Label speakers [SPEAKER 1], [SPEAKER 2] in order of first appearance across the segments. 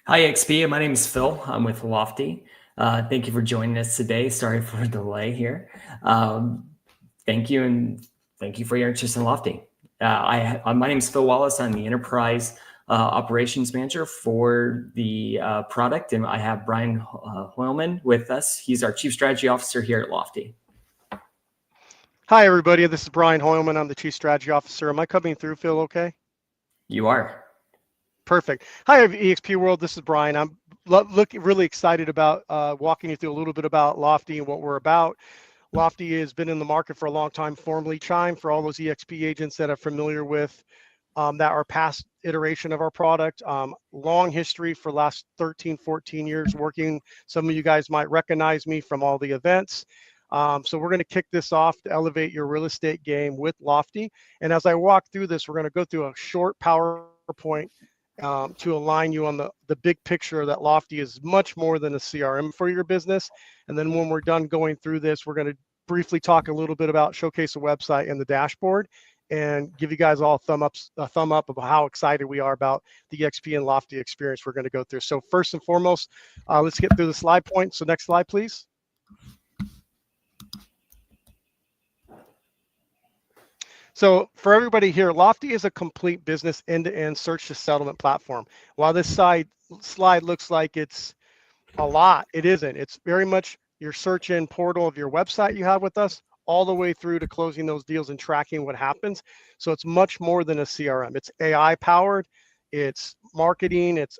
[SPEAKER 1] Hi, XP. My name is Phil. I'm with Lofty. Thank you for joining us today. Sorry for the delay here. Um, Thank you, and thank you for your interest in Lofty. My name is Phil Wallace. I'm the Enterprise Operations Manager for the product, and I have Brian Hoylman with us. He's our Chief Strategy Officer here at Lofty.
[SPEAKER 2] Hi, everybody. This is Brian Hoylman. I'm the Chief Strategy Officer. Am I coming through, Phil, okay?
[SPEAKER 1] You are.
[SPEAKER 2] Perfect. Hi, EXP World. This is Brian. I'm really excited about walking you through a little bit about Lofty and what we're about. Lofty has been in the market for a long time, formerly Chime, for all those EXP agents that are familiar with that are past iteration of our product. Long history for last 13, 14 years working. Some of you guys might recognize me from all the events. So we're going to kick this off to elevate your real estate game with Lofty. And as I walk through this, we're going to go through a short PowerPoint to align you on the big picture that Lofty is much more than a CRM for your business. And then when we're done going through this, we're going to briefly talk a little bit about showcase the website and the dashboard and give you guys all a thumb up of how excited we are about the XP and Lofty experience we're going to go through. So first and foremost, let's get through the slide point. So next slide, please. So for everybody here, Lofty is a complete business end-to-end search to settlement platform. While this slide looks like it's a lot, it isn't. It's very much your search in portal of your website you have with us, all the way through to closing those deals and tracking what happens. So it's much more than a CRM. It's AI powered, it's marketing, it's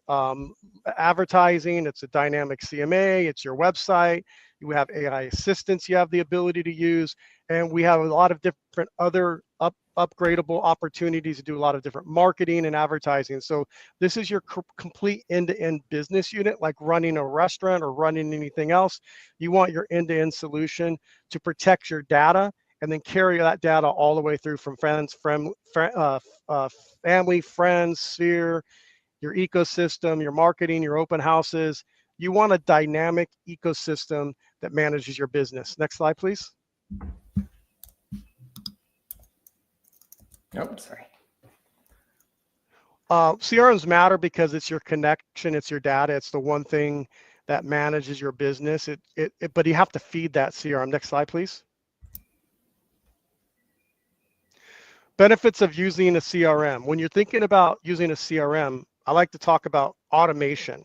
[SPEAKER 2] advertising, it's a dynamic CMA, it's your website. You have AI assistants you have the ability to use, and we have a lot of different other upgradable opportunities to do a lot of different marketing and advertising. So this is your complete end-to-end business unit, like running a restaurant or running anything else. You want your end-to-end solution to protect your data and then carry that data all the way through from family, friends, sphere, your ecosystem, your marketing, your open houses. You want a dynamic ecosystem that manages your business. Next slide, please.
[SPEAKER 1] Oh, sorry.
[SPEAKER 2] CRMs matter because it's your connection, it's your data, it's the one thing that manages your business. But you have to feed that CRM. Next slide, please. Benefits of using a CRM. When you're thinking about using a CRM, I like to talk about automation.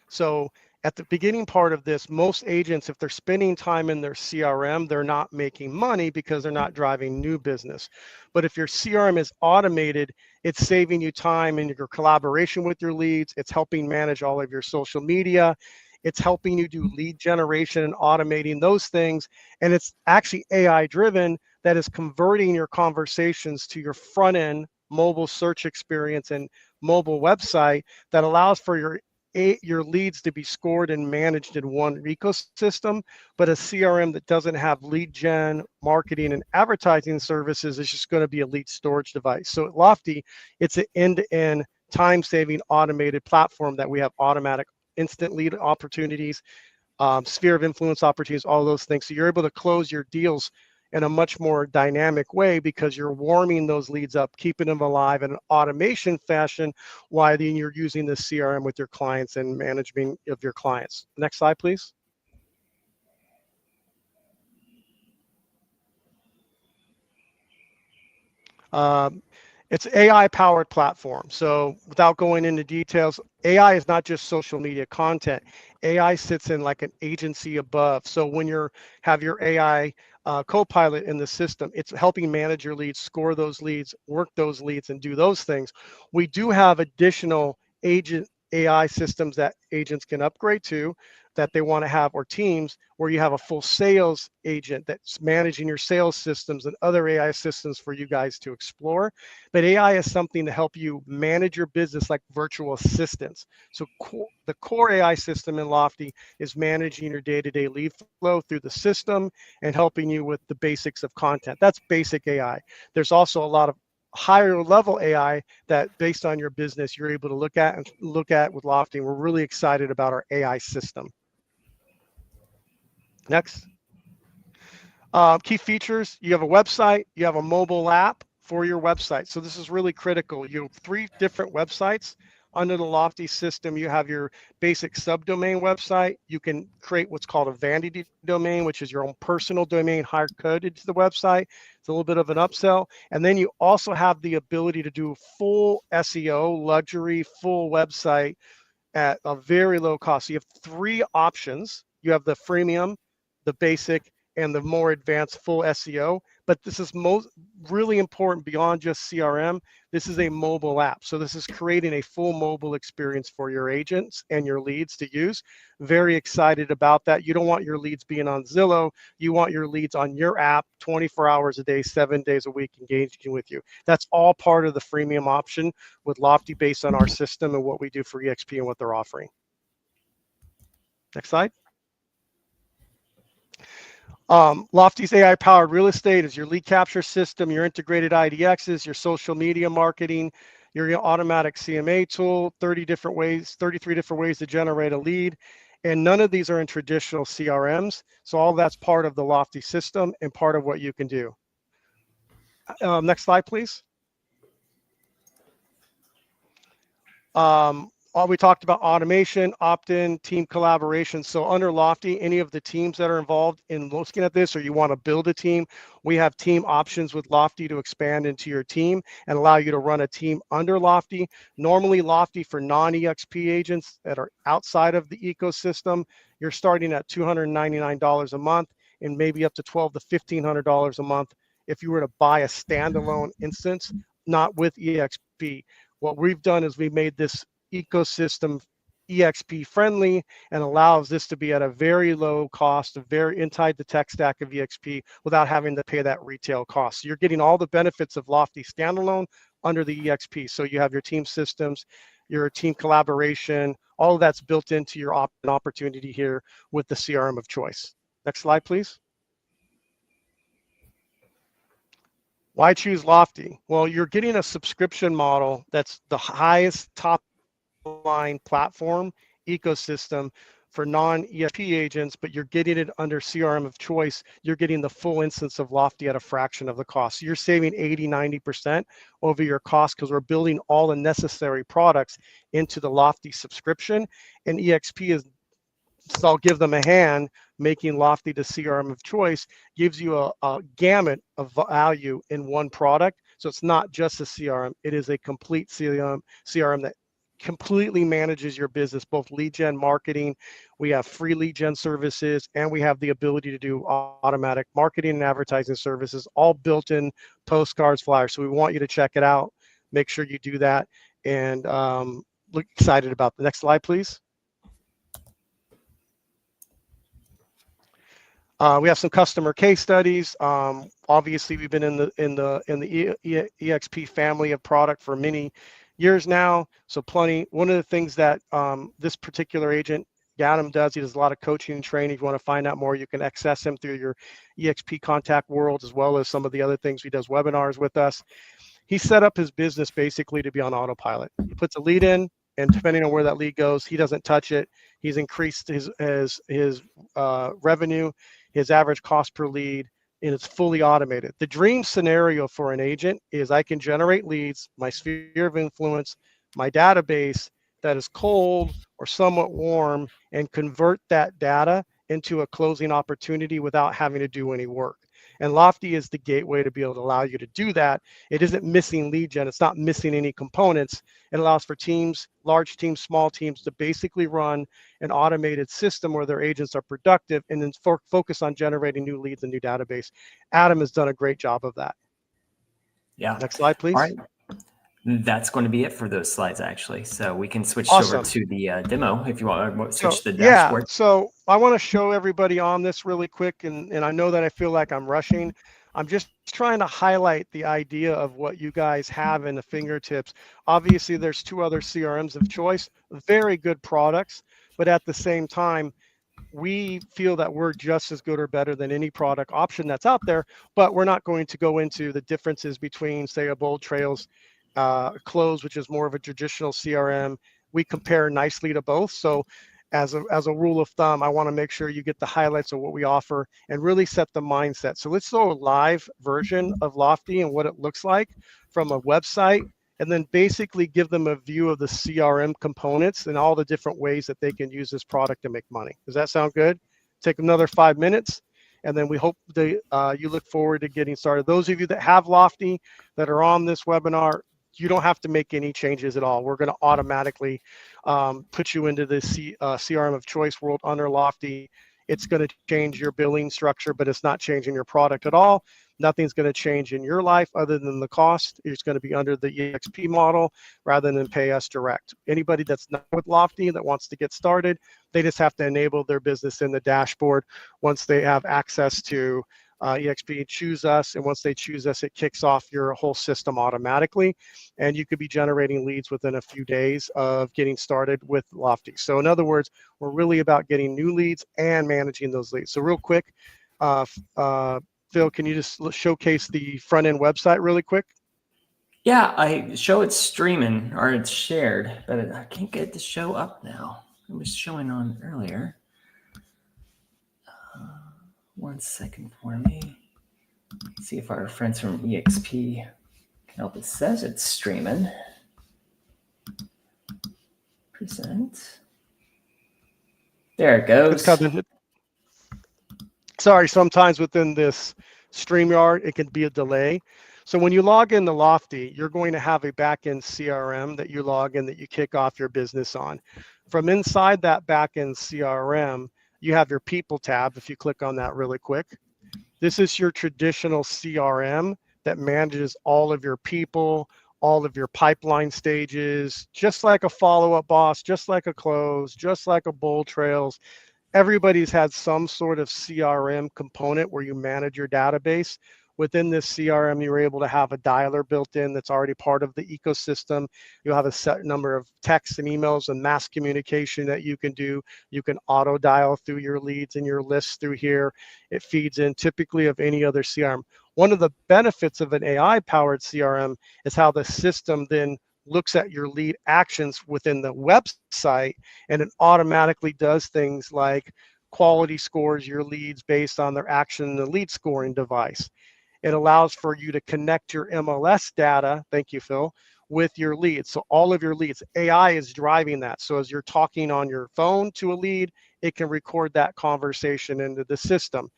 [SPEAKER 2] So at the beginning part of this, most agents, if they're spending time in their CRM, they're not making money because they're not driving new business. But if your CRM is automated, it's saving you time in your collaboration with your leads. It's helping manage all of your social media. It's helping you do lead generation and automating those things. And it's actually AI driven that is converting your conversations to your front end mobile search experience and mobile website that allows for your leads to be scored and managed in one ecosystem. But a CRM that doesn't have lead gen, marketing, and advertising services is just going to be a lead storage device. So at Lofty, it's an end-to-end time-saving automated platform that we have automatic instant lead opportunities, sphere of influence opportunities, all those things. So you're able to close your deals in a much more dynamic way because you're warming those leads up, keeping them alive in an automation fashion while then you're using the CRM with your clients and management of your clients. Next slide, please. It's AI-powered platform. So without going into details, AI is not just social media content. AI sits in like an agency above. So when you have your AI co-pilot in the system, it's helping manage your leads, score those leads, work those leads, and do those things. We do have additional agent AI systems that agents can upgrade to that they want to have, or teams where you have a full sales agent that's managing your sales systems and other AI systems for you guys to explore. But AI is something to help you manage your business like virtual assistants. So the core AI system in Lofty is managing your day-to-day lead flow through the system and helping you with the basics of content. That's basic AI. There's also a lot of higher level AI that based on your business, you're able to look at with Lofty. We're really excited about our AI system. Next. Key features, you have a website, you have a mobile app for your website. So this is really critical. You have 3 different websites under the Lofty system, you have your basic subdomain website. You can create what's called a vanity domain, which is your own personal domain hard coded to the website. It's a little bit of an upsell. And then you also have the ability to do full SEO, luxury, full website at a very low cost. So you have three options. You have the freemium, the basic, and the more advanced full SEO. But this is really important beyond just CRM. This is a mobile app. So this is creating a full mobile experience for your agents and your leads to use. Very excited about that. You don't want your leads being on Zillow. You want your leads on your app 24 hours a day, 7 days a week, engaging with you. That's all part of the freemium option with Lofty based on our system and what we do for EXP and what they're offering. Next slide. Lofty's AI-powered real estate is your lead capture system, your integrated IDXs, your social media marketing, your automatic CMA tool, 33 different ways to generate a lead. And none of these are in traditional CRMs. So all that's part of the Lofty system and part of what you can do. Next slide, please. We talked about automation, opt-in, team collaboration. So under Lofty, any of the teams that are involved in looking at this, or you want to build a team, we have team options with Lofty to expand into your team and allow you to run a team under Lofty. Normally Lofty for non-EXP agents that are outside of the ecosystem, you're starting at $299 a month and maybe up to $1,200 to $1,500 a month if you were to buy a standalone instance, not with EXP. What we've done is we made this ecosystem EXP friendly and allows this to be at a very low cost, very inside the tech stack of EXP without having to pay that retail cost. So you're getting all the benefits of Lofty standalone under the EXP. So you have your team systems, your team collaboration, all of that's built into your opportunity here with the CRM of choice. Next slide, please. Why choose Lofty? Well, you're getting a subscription model that's the highest top line platform ecosystem for non-EXP agents, but you're getting it under CRM of choice. You're getting the full instance of Lofty at a fraction of the cost. So you're saving 80-90% over your cost because we're building all the necessary products into the Lofty subscription, and EXP is, so I'll give them a hand. Making Lofty the CRM of choice gives you a gamut of value in one product. So it's not just a CRM, it is a complete CRM that completely manages your business, both lead gen marketing. We have free lead gen services, and we have the ability to do automatic marketing and advertising services, all built in postcards, flyers. So we want you to check it out. Make sure you do that, and look excited about the next slide, please. We have some customer case studies. Obviously, we've been in the EXP family of product for many years now. So plenty. One of the things that this particular agent, Adam, does, he does a lot of coaching and training. If you want to find out more, you can access him through your EXP contact world, as well as some of the other things. He does webinars with us. He set up his business basically to be on autopilot. He puts a lead in, and depending on where that lead goes, he doesn't touch it. He's increased his revenue, his average cost per lead, and it's fully automated. The dream scenario for an agent is I can generate leads, my sphere of influence, my database that is cold or somewhat warm, and convert that data into a closing opportunity without having to do any work. And Lofty is the gateway to be able to allow you to do that. It isn't missing lead gen. It's not missing any components. It allows for teams, large teams, small teams, to basically run an automated system where their agents are productive and then focus on generating new leads and new database. Adam has done a great job of that.
[SPEAKER 1] Yeah.
[SPEAKER 2] Next slide, please.
[SPEAKER 1] All right. That's going to be it for those slides, actually. So we can switch
[SPEAKER 2] Awesome.
[SPEAKER 1] over to the demo if you want to switch
[SPEAKER 2] So,
[SPEAKER 1] the dashboard.
[SPEAKER 2] Yeah, so I want to show everybody on this really quick, and I know that I feel like I'm rushing. I'm just trying to highlight the idea of what you guys have in the fingertips. Obviously, there's two other CRMs of choice, very good products, but at the same time, we feel that we're just as good or better than any product option that's out there, but we're not going to go into the differences between, say, a Bold Trails Close, which is more of a traditional CRM. We compare nicely to both. So as a rule of thumb, I want to make sure you get the highlights of what we offer and really set the mindset. So let's do a live version of Lofty and what it looks like from a website and then basically give them a view of the CRM components and all the different ways that they can use this product to make money. Does that sound good? Take another 5 minutes, and then we hope that you look forward to getting started. Those of you that have Lofty that are on this webinar, you don't have to make any changes at all. We're going to automatically put you into the CRM of choice world under Lofty. It's going to change your billing structure, but it's not changing your product at all. Nothing's going to change in your life other than the cost. It's going to be under the EXP model rather than pay us direct. Anybody that's not with Lofty that wants to get started, they just have to enable their business in the dashboard. Once they have access to EXP, choose us, and once they choose us, it kicks off your whole system automatically, and you could be generating leads within a few days of getting started with Lofty. So in other words, we're really about getting new leads and managing those leads. So real quick, Phil, can you just showcase the front end website really quick?
[SPEAKER 1] Yeah, I show it's streaming or it's shared, but I can't get it to show up now. It was showing on earlier. 1 second for me. See if our friends from EXP can help. It says it's streaming. Present. There it goes.
[SPEAKER 2] It's coming. Sorry, sometimes within this StreamYard, it can be a delay. So when you log into Lofty, you're going to have a backend CRM that you log in that you kick off your business on. From inside that backend CRM, you have your people tab. If you click on that really quick, this is your traditional CRM that manages all of your people, all of your pipeline stages, just like a follow-up boss, just like a close, just like a bold trails. Everybody's had some sort of CRM component where you manage your database. Within this CRM, you're able to have a dialer built in that's already part of the ecosystem. You'll have a set number of texts and emails and mass communication that you can do. You can auto dial through your leads and your lists through here. It feeds in typically of any other CRM. One of the benefits of an AI-powered CRM is how the system then looks at your lead actions within the website, and it automatically does things like quality scores your leads based on their action in the lead scoring device. It allows for you to connect your MLS data, thank you, Phil, with your leads. So all of your leads, AI is driving that. So as you're talking on your phone to a lead, it can record that conversation into the system.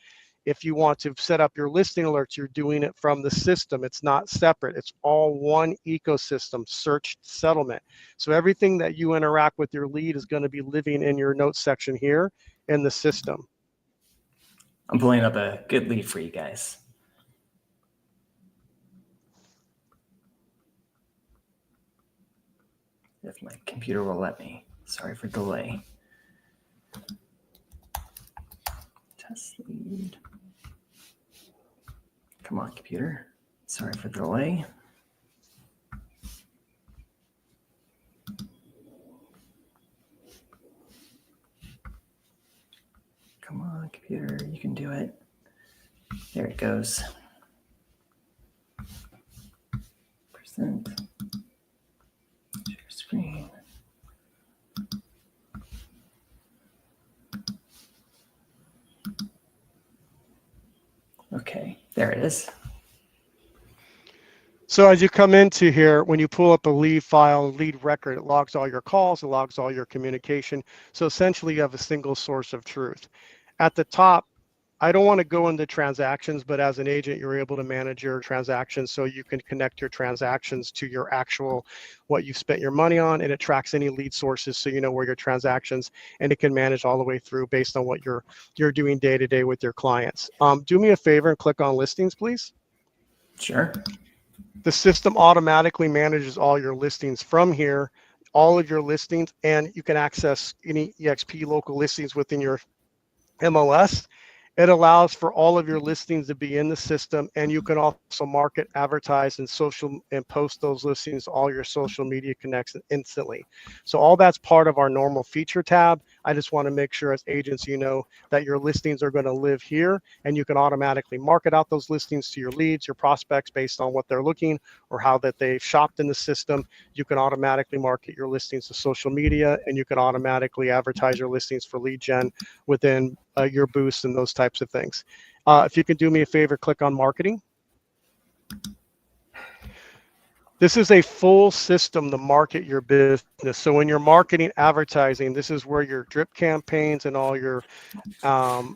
[SPEAKER 2] If you want to set up your listing alerts, you're doing it from the system. It's not separate. It's all one ecosystem, search, settlement. So everything that you interact with your lead is going to be living in your notes section here in the system.
[SPEAKER 1] I'm pulling up a good lead for you guys. If my computer will let me. Sorry for delay. Test lead. Come on, computer. Sorry for the delay. Come on, computer. You can do it. There it goes. Present. Share screen. Okay, there it is.
[SPEAKER 2] So as you come into here, when you pull up a lead file, lead record, it logs all your calls, it logs all your communication. So essentially you have a single source of truth. At the top, I don't want to go into transactions, but as an agent, you're able to manage your transactions so you can connect your transactions to your actual, what you've spent your money on, and it tracks any lead sources so you know where your transactions, and it can manage all the way through based on what you're doing day to day with your clients. Do me a favor and click on listings, please.
[SPEAKER 1] Sure.
[SPEAKER 2] The system automatically manages all your listings from here, all of your listings, and you can access any EXP local listings within your MLS. It allows for all of your listings to be in the system, and you can also market, advertise, and social and post those listings to all your social media connects instantly. So all that's part of our normal feature tab. I just want to make sure as agents, you know that your listings are going to live here, and you can automatically market out those listings to your leads, your prospects based on what they're looking or how that they've shopped in the system. You can automatically market your listings to social media, and you can automatically advertise your listings for lead gen within your boost and those types of things. If you can do me a favor, click on marketing. This is a full system to market your business. So when you're marketing advertising, this is where your drip campaigns and all your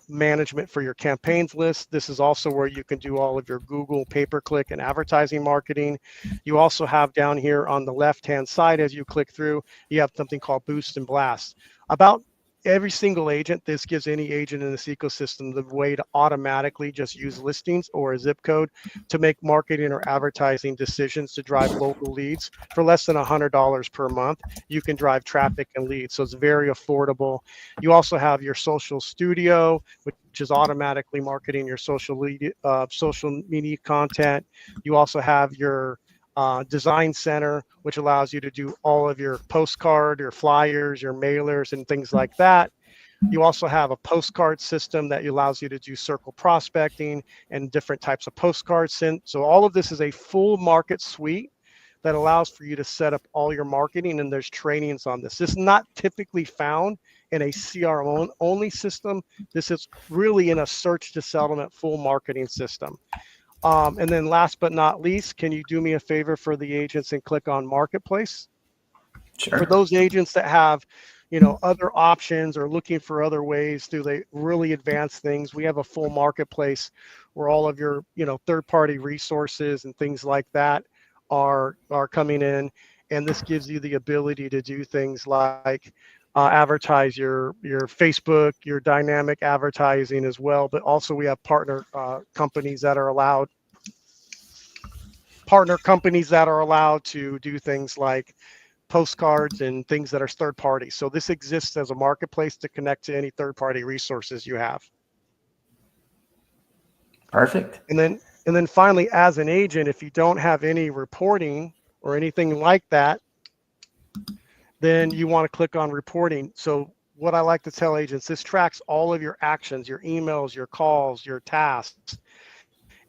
[SPEAKER 2] management for your campaigns list. This is also where you can do all of your Google pay-per-click and advertising marketing. You also have down here on the left-hand side, as you click through, you have something called Boost and Blast. About every single agent, this gives any agent in this ecosystem the way to automatically just use listings or a zip code to make marketing or advertising decisions to drive local leads for less than $100 per month. You can drive traffic and leads, so it's very affordable. You also have your social studio, which is automatically marketing your social media content. You also have your design center, which allows you to do all of your postcard, your flyers, your mailers, and things like that. You also have a postcard system that allows you to do circle prospecting and different types of postcards sent. So all of this is a full market suite that allows for you to set up all your marketing, and there's trainings on this. This is not typically found in a CRM only system. This is really in a search to settlement full marketing system. And then last but not least, can you do me a favor for the agents and click on Marketplace?
[SPEAKER 1] Sure.
[SPEAKER 2] For those agents that have, other options or looking for other ways to they really advance things, we have a full marketplace where all of your, third-party resources and things like that are coming in. And this gives you the ability to do things like advertise your Facebook, your dynamic advertising as well. But also we have partner companies that are allowed to do things like postcards and things that are third party. So this exists as a marketplace to connect to any third party resources you have.
[SPEAKER 1] Perfect.
[SPEAKER 2] And then finally, as an agent, if you don't have any reporting or anything like that, then you want to click on reporting. So what I like to tell agents, this tracks all of your actions, your emails, your calls, your tasks.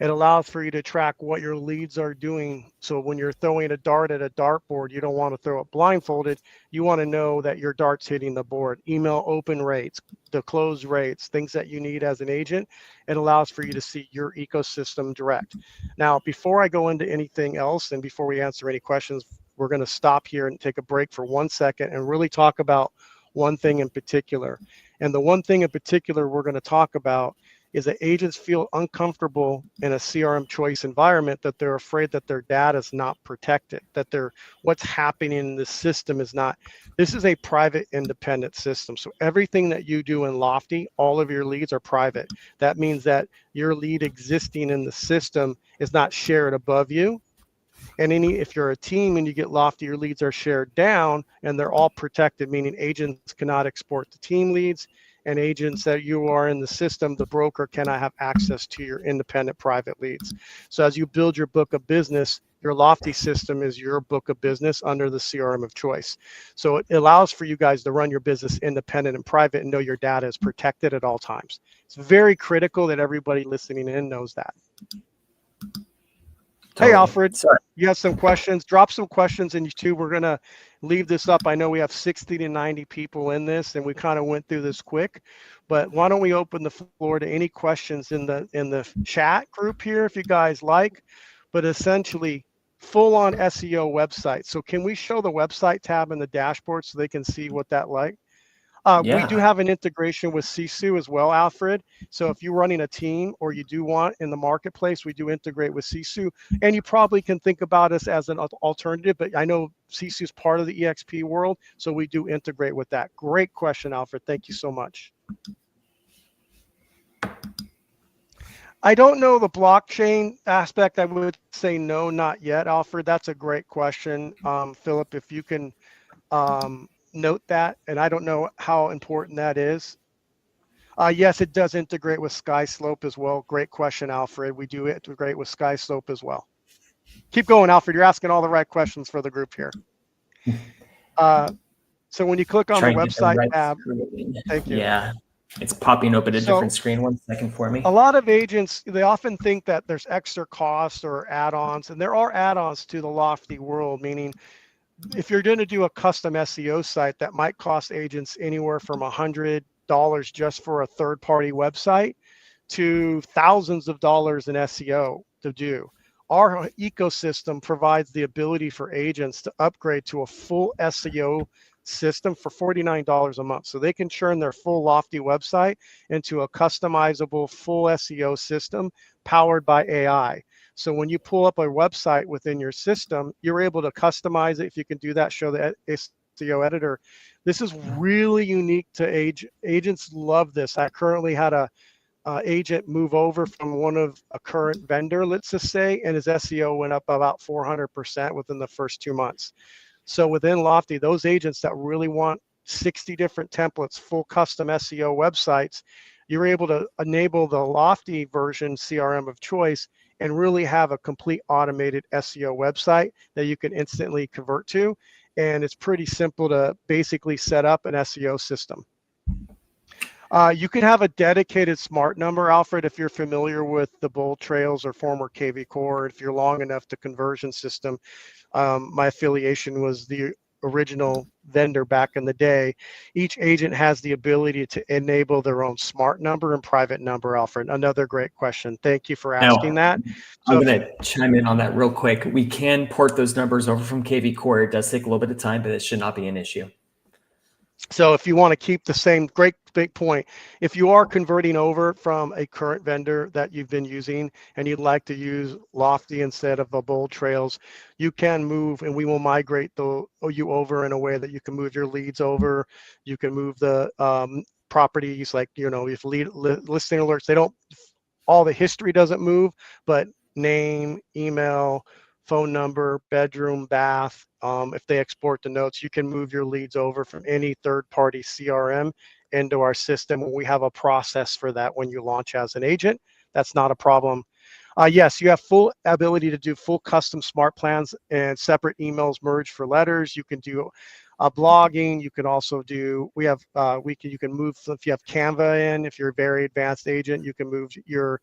[SPEAKER 2] It allows for you to track what your leads are doing. So when you're throwing a dart at a dartboard, you don't want to throw it blindfolded. You want to know that your dart's hitting the board. Email open rates, the close rates, things that you need as an agent. It allows for you to see your ecosystem direct. Now, before I go into anything else and before we answer any questions, we're going to stop here and take a break for 1 second and really talk about one thing in particular. And the one thing in particular we're going to talk about is that agents feel uncomfortable in a CRMOFCHOICE environment, that they're afraid that their data is not protected, that what's happening in the system is not. This is a private independent system. So everything that you do in Lofty, all of your leads are private. That means that your lead existing in the system is not shared above you. And if you're a team and you get Lofty, your leads are shared down and they're all protected, meaning agents cannot export the team leads, and agents that you are in the system, the broker cannot have access to your independent private leads. So as you build your book of business, your Lofty system is your book of business under the CRMOFCHOICE. So it allows for you guys to run your business independent and private and know your data is protected at all times. It's very critical that everybody listening in knows that. Totally. Hey, Alfred, sorry. You have some questions? Drop some questions in YouTube. We're going to leave this up. I know we have 60 to 90 people in this, and we kind of went through this quick. But why don't we open the floor to any questions in the chat group here, if you guys like. But essentially, full-on SEO website. So can we show the website tab in the dashboard so they can see what that like? Yeah. We do have an integration with Sisu as well, Alfred. So if you're running a team or you do want in the marketplace, we do integrate with Sisu. And you probably can think about us as an alternative, but I know Sisu is part of the EXP world, so we do integrate with that. Great question, Alfred. Thank you so much. I don't know the blockchain aspect. I would say no, not yet, Alfred. That's a great question. Philip, if you can note that, and I don't know how important that is. Yes, it does integrate with SkySlope as well. Great question, Alfred. We do integrate with SkySlope as well. Keep going, Alfred. You're asking all the right questions for the group here. So when you click on the website tab, thank you.
[SPEAKER 1] Yeah, it's popping open a different screen. 1 second for me.
[SPEAKER 2] A lot of agents, they often think that there's extra costs or add-ons, and there are add-ons to the Lofty world, meaning if you're going to do a custom SEO site, that might cost agents anywhere from $100 just for a third-party website to thousands of dollars in SEO to do. Our ecosystem provides the ability for agents to upgrade to a full SEO system for $49 a month. So they can turn their full Lofty website into a customizable full SEO system powered by AI. So when you pull up a website within your system, you're able to customize it. If you can do that, show the SEO editor. This is really unique to agents. Love this. I currently had a agent move over from a current vendor, let's just say, and his SEO went up about 400% within the first 2 months. So within Lofty, those agents that really want 60 different templates, full custom SEO websites, you're able to enable the Lofty version CRM of choice and really have a complete automated SEO website that you can instantly convert to. And it's pretty simple to basically set up an SEO system. You can have a dedicated smart number, Alfred, if you're familiar with the Bold Trails or former KV Core. If you're long enough to conversion system, my affiliation was the original vendor back in the day. Each agent has the ability to enable their own smart number and private number, Alfred. Another great question. Thank you for asking that.
[SPEAKER 1] So I'm going to chime in on that real quick. We can port those numbers over from KV Core. It does take a little bit of time, but it should not be an issue.
[SPEAKER 2] So if you want to keep the same, great big point, if you are converting over from a current vendor that you've been using and you'd like to use Lofty instead of the Bold Trails, you can move and we will migrate you over in a way that you can move your leads over. You can move the properties, like, if listing alerts, they don't, all the history doesn't move, but name, email, phone number, bedroom, bath. If they export the notes, you can move your leads over from any third-party CRM into our system. We have a process for that when you launch as an agent. That's not a problem. Yes, you have full ability to do full custom smart plans and separate emails merged for letters. You can do blogging. You can also do, you can move, if you have Canva in, if you're a very advanced agent, you can move your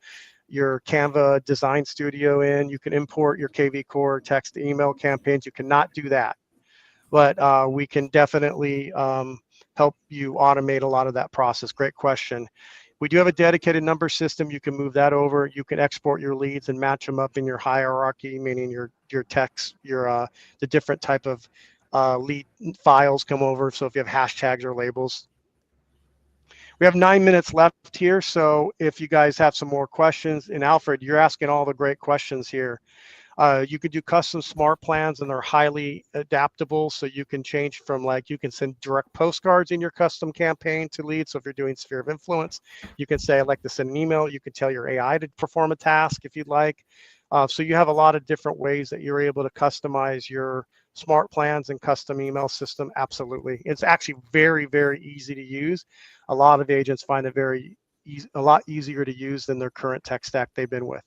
[SPEAKER 2] Canva design studio in. You can import your KV Core text to email campaigns. You cannot do that, but we can definitely help you automate a lot of that process. Great question. We do have a dedicated number system. You can move that over. You can export your leads and match them up in your hierarchy, meaning your text, the different type of lead files come over. So if you have hashtags or labels. We have 9 minutes left here, so if you guys have some more questions, and Alfred, you're asking all the great questions here. You could do custom smart plans, and they're highly adaptable, so you can change from, like, you can send direct postcards in your custom campaign to leads. So if you're doing sphere of influence, you can say, I'd like to send an email. You can tell your AI to perform a task if you'd like. So you have a lot of different ways that you're able to customize your smart plans and custom email system. Absolutely. It's actually very, very easy to use. A lot of agents find it a lot easier to use than their current tech stack they've been with.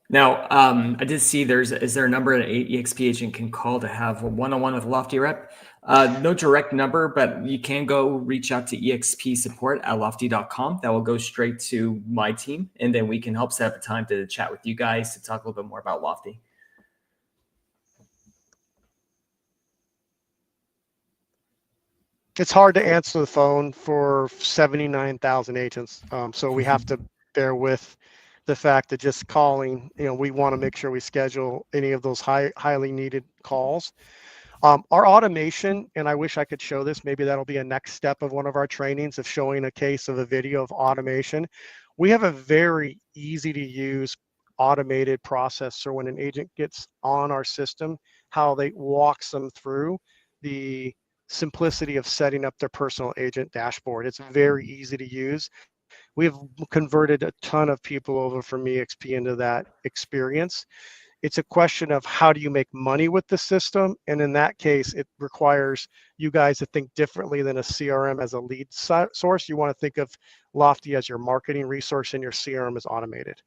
[SPEAKER 1] Now, I did see is there a number an EXP agent can call to have a one-on-one with a Lofty rep? No direct number, but you can go reach out to EXP support at lofty.com. That will go straight to my team, and then we can help set up a time to chat with you guys to talk a little bit more about Lofty.
[SPEAKER 2] It's hard to answer the phone for 79,000 agents. So we have to bear with the fact that just calling, we want to make sure we schedule any of those highly needed calls. Our automation, and I wish I could show this, maybe that'll be a next step of one of our trainings, of showing a case of a video of automation. We have a very easy to use automated process. So when an agent gets on our system, how they walks them through the simplicity of setting up their personal agent dashboard. It's very easy to use. We've converted a ton of people over from EXP into that experience. It's a question of how do you make money with the system? And in that case, it requires you guys to think differently than a CRM as a lead source. You want to think of Lofty as your marketing resource, and your CRM is automated.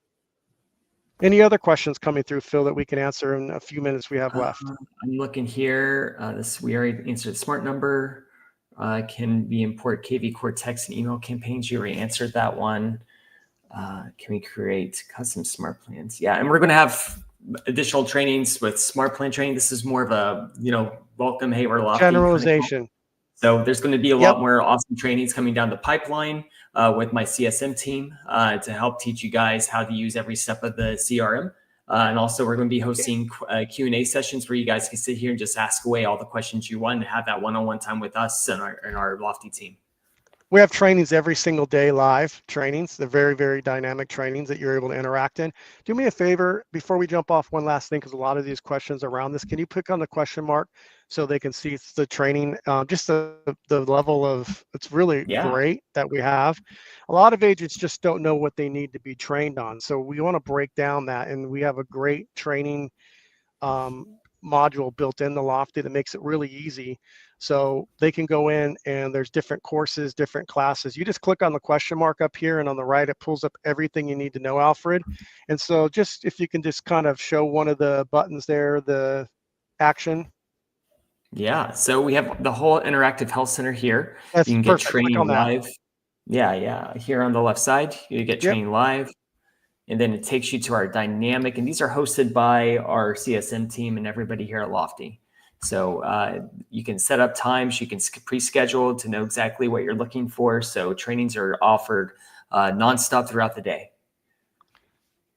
[SPEAKER 2] Any other questions coming through, Phil, that we can answer in a few minutes we have left?
[SPEAKER 1] I'm looking here. We already answered the smart number. Can we import KV Core text and email campaigns? You already answered that one. Can we create custom smart plans? Yeah, and we're going to have additional trainings with smart plan training. This is more of a, welcome, hey, we're Lofty.
[SPEAKER 2] Generalization.
[SPEAKER 1] So there's going to be a lot more awesome trainings coming down the pipeline with my CSM team to help teach you guys how to use every step of the CRM. And also, we're going to be hosting Q&A sessions where you guys can sit here and just ask away all the questions you want and have that one-on-one time with us and our Lofty team.
[SPEAKER 2] We have trainings every single day, live trainings. They're very, very dynamic trainings that you're able to interact in. Do me a favor before we jump off, one last thing, because a lot of these questions around this, can you click on the question mark so they can see the training, just the level of, it's really great that we have. A lot of agents just don't know what they need to be trained on. So we want to break down that, and we have a great training module built in the Lofty that makes it really easy. So they can go in and there's different courses, different classes. You just click on the question mark up here, and on the right, it pulls up everything you need to know, Alfred. And so just, if you can just kind of show one of the buttons there, the action.
[SPEAKER 1] Yeah, so we have the whole interactive health center here.
[SPEAKER 2] That's
[SPEAKER 1] you can
[SPEAKER 2] perfect.
[SPEAKER 1] get training
[SPEAKER 2] Click on that.
[SPEAKER 1] live. Yeah. Here on the left side, you get training live. And then it takes you to our dynamic, and these are hosted by our CSM team and everybody here at Lofty. So you can set up times, you can pre-schedule to know exactly what you're looking for. So trainings are offered nonstop throughout the day.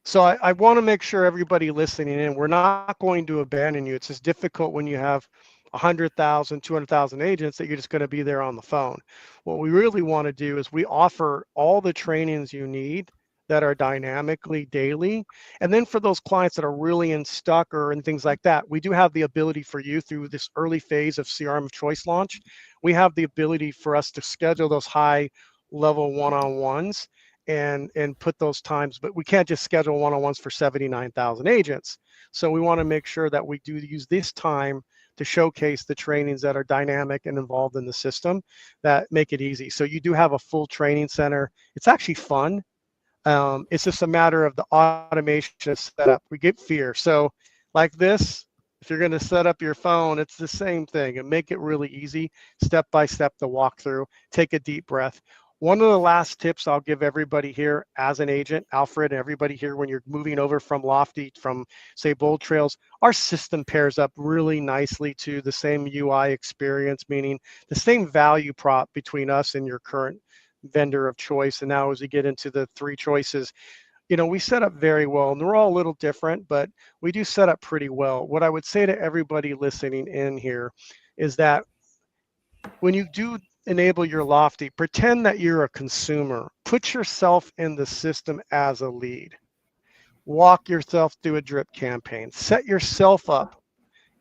[SPEAKER 2] So I want to make sure everybody listening in, we're not going to abandon you. It's just difficult when you have 100,000, 200,000 agents that you're just going to be there on the phone. What we really want to do is we offer all the trainings you need that are dynamically daily. And then for those clients that are really in stuck or and things like that, we do have the ability for you through this early phase of CRM of Choice launch. We have the ability for us to schedule those high level one-on-ones and put those times, but we can't just schedule one-on-ones for 79,000 agents. So we want to make sure that we do use this time to showcase the trainings that are dynamic and involved in the system that make it easy. So you do have a full training center. It's actually fun. It's just a matter of the automation setup. We get fear. So like this, if you're going to set up your phone, it's the same thing, and make it really easy, step by step to walk through. Take a deep breath. One of the last tips I'll give everybody here as an agent, Alfred, and everybody here, when you're moving over from Lofty, from say Bold Trails, our system pairs up really nicely to the same UI experience, meaning the same value prop between us and your current vendor of choice. And now as we get into the three choices, you know, we set up very well, and they're all a little different, but we do set up pretty well. What I would say to everybody listening in here is that when you do enable your Lofty, pretend that you're a consumer. Put yourself in the system as a lead. Walk yourself through a drip campaign. Set yourself up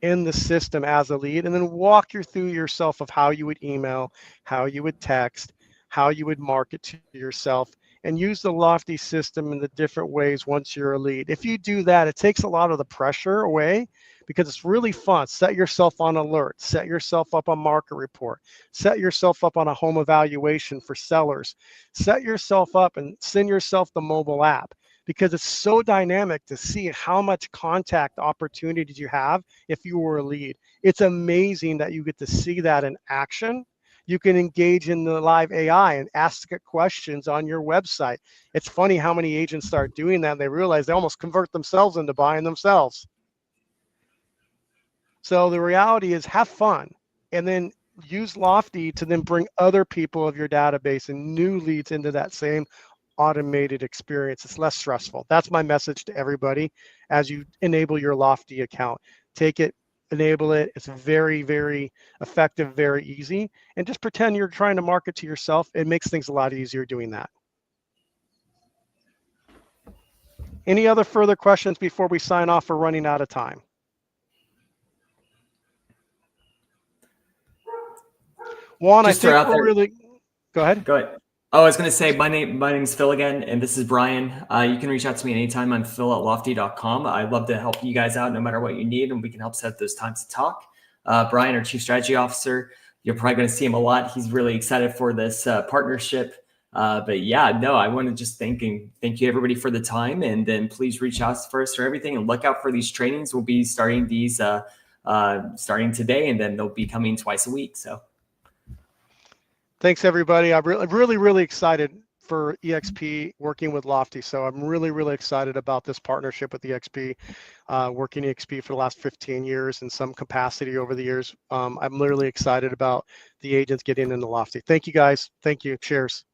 [SPEAKER 2] in the system as a lead, and then walk you through yourself of how you would email, how you would text, how you would market to yourself, and use the Lofty system in the different ways once you're a lead. If you do that, it takes a lot of the pressure away because it's really fun. Set yourself on alert, set yourself up on market report, set yourself up on a home evaluation for sellers, set yourself up and send yourself the mobile app, because it's so dynamic to see how much contact opportunities you have if you were a lead. It's amazing that you get to see that in action. You can engage in the live AI and ask it questions on your website. It's funny how many agents start doing that and they realize they almost convert themselves into buying themselves. So the reality is, have fun and then use Lofty to then bring other people of your database and new leads into that same automated experience. It's less stressful. That's my message to everybody as you enable your Lofty account. Take it, enable it. It's very, very effective, very easy. And just pretend you're trying to market to yourself. It makes things a lot easier doing that. Any other further questions before we sign off? We're running out of time. Juan, I think we're really, go ahead.
[SPEAKER 1] Go ahead. Oh, I was going to say, my name's Phil again, and this is Brian. You can reach out to me anytime on phil@lofty.com. I'd love to help you guys out no matter what you need, and we can help set those times to talk. Brian, our Chief Strategy Officer, you're probably going to see him a lot. He's really excited for this partnership. But yeah, no, I want to just thank you everybody for the time, and then please reach out for us for everything, and look out for these trainings. We'll be starting these starting today, and then they'll be coming twice a week. So.
[SPEAKER 2] Thanks, everybody. I'm really excited for EXP working with Lofty. So I'm really excited about this partnership with EXP, working EXP for the last 15 years in some capacity over the years. I'm literally excited about the agents getting into Lofty. Thank you, guys. Thank you. Cheers.